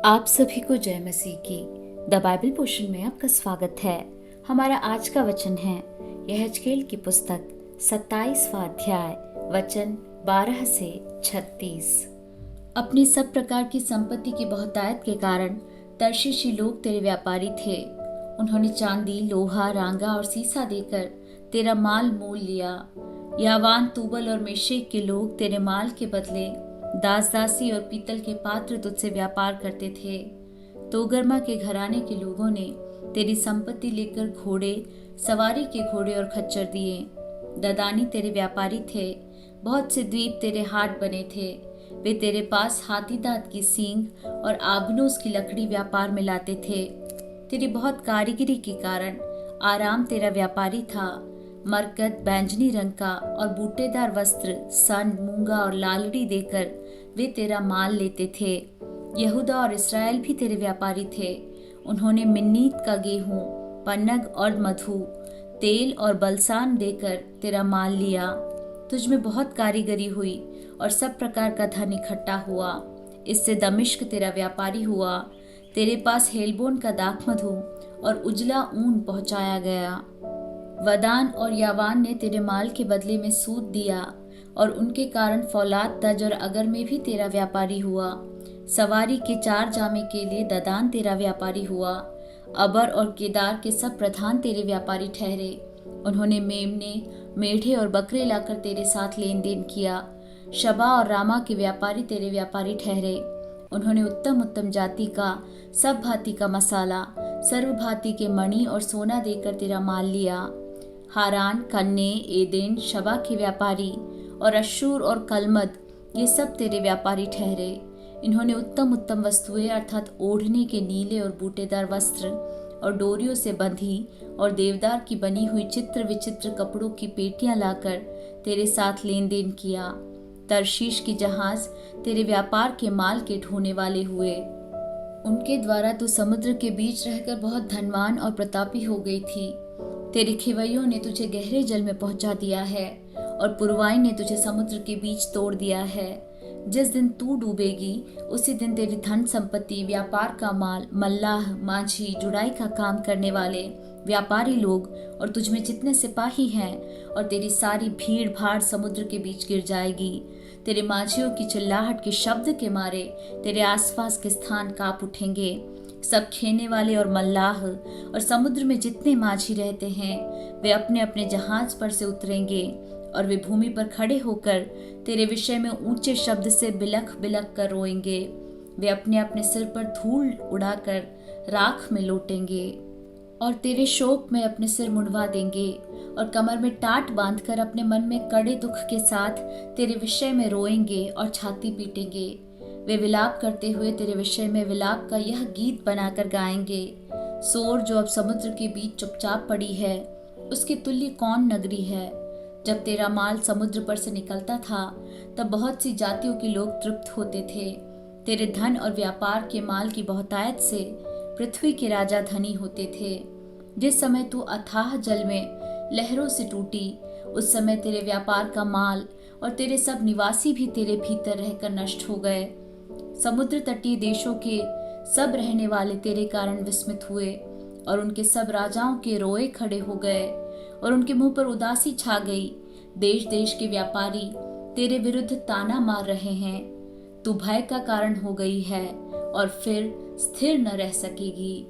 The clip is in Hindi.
आप सभी को जय मसीह की द बाइबल पोर्शन में आपका स्वागत है। हमारा आज का वचन है यहेजकेल की पुस्तक 27वां अध्याय वचन 12 से 36। अपनी सब प्रकार की संपत्ति की बहुतायत के कारण तर्शीशी लोग तेरे व्यापारी थे। उन्होंने चांदी, लोहा, रांगा और सीसा देकर तेरा माल मोल लिया। यावान, तूबल और मेशेक के लोग तेरे माल के बदले दास दासी और पीतल के पात्र तुझसे व्यापार करते थे। तोगरमा के घराने के लोगों ने तेरी संपत्ति लेकर घोड़े, सवारी के घोड़े और खच्चर दिए। ददानी तेरे व्यापारी थे। बहुत से द्वीप तेरे हाट बने थे। वे तेरे पास हाथी दांत की सींग और आबनूस की लकड़ी व्यापार में लाते थे। तेरी बहुत कारीगरी के कारण आराम तेरा व्यापारी था। मरकत, बैंजनी रंग का और बूटेदार वस्त्र, सन, मूंगा और लालड़ी देकर वे तेरा माल लेते थे। यहूदा और इस्राएल भी तेरे व्यापारी थे। उन्होंने मिन्नीत का गेहूं, पन्नग और मधु, तेल और बलसान देकर तेरा माल लिया। तुझ में बहुत कारीगरी हुई और सब प्रकार का धन इकट्ठा हुआ। इससे दमिश्क तेरा व्यापारी हुआ। तेरे पास हेलबोन का दाखमधु और उजला ऊन पहुंचाया गया। वदान और यावान ने तेरे माल के बदले में सूद दिया और उनके कारण फौलाद, तज और अगर में भी तेरा व्यापारी हुआ। सवारी के 4 जामे के लिए ददान तेरा व्यापारी हुआ। अबर और केदार के सब प्रधान तेरे व्यापारी ठहरे। उन्होंने मेमने, मेढ़े और बकरे लाकर तेरे साथ लेन देन किया। शबा और रामा के व्यापारी तेरे व्यापारी ठहरे। उन्होंने उत्तम उत्तम जाति का, सब भांति का मसाला, सर्व भांति के मणि और सोना देकर तेरा माल लिया। हारान, कन्ने, एदेन, शबा के व्यापारी और अश्शूर और कलमद, ये सब तेरे व्यापारी ठहरे। इन्होंने उत्तम उत्तम वस्तुएं अर्थात ओढ़ने के नीले और बूटेदार वस्त्र और डोरियों से बंधी और देवदार की बनी हुई चित्र विचित्र कपड़ों की पेटियां लाकर तेरे साथ लेन देन किया। तर्शीश की जहाज तेरे व्यापार के माल के ढोने वाले हुए। उनके द्वारा तू समुद्र के बीच रहकर बहुत धनवान और प्रतापी हो गई थी। तेरे खिवैयों ने तुझे गहरे जल में पहुंचा दिया है और पुरवाई ने तुझे समुद्र के बीच तोड़ दिया है। जिस दिन तू डूबेगी उसी दिन तेरी धन संपत्ति, व्यापार का माल, मल्लाह, माझी, जुड़ाई का काम करने वाले व्यापारी लोग और तुझ में जितने सिपाही हैं और तेरी सारी भीड़ भाड़ समुद्र के बीच गिर जाएगी। तेरे माझियों की चिल्लाहट के शब्द के मारे तेरे आसपास के स्थान कांप उठेंगे। सब खेने वाले और मल्लाह और समुद्र में जितने माझी रहते हैं वे अपने अपने जहाज पर से उतरेंगे और वे भूमि पर खड़े होकर तेरे विषय में ऊंचे शब्द से बिलख बिलख कर रोएंगे। वे अपने अपने सिर पर धूल उड़ाकर राख में लौटेंगे और तेरे शोक में अपने सिर मुंडवा देंगे और कमर में टाट बांधकर अपने मन में कड़े दुख के साथ तेरे विषय में रोएंगे और छाती पीटेंगे। वे विलाप करते हुए तेरे विषय में विलाप का यह गीत बनाकर गाएंगे। सोर जो अब समुद्र के बीच चुपचाप पड़ी है, उसके तुल्य कौन नगरी है। जब तेरा माल समुद्र पर से निकलता था तब बहुत सी जातियों के लोग तृप्त होते थे। तेरे धन और व्यापार के माल की बहुतायत से पृथ्वी के राजा धनी होते थे। जिस समय तू अथाह जल में लहरों से टूटी, उस समय तेरे व्यापार का माल और तेरे सब निवासी भी तेरे भीतर रहकर नष्ट हो गए। समुद्र तटीय देशों के सब रहने वाले तेरे कारण विस्मित हुए और उनके सब राजाओं के रोए खड़े हो गए और उनके मुंह पर उदासी छा गई। देश देश के व्यापारी तेरे विरुद्ध ताना मार रहे हैं। तू भय का कारण हो गई है और फिर स्थिर न रह सकेगी।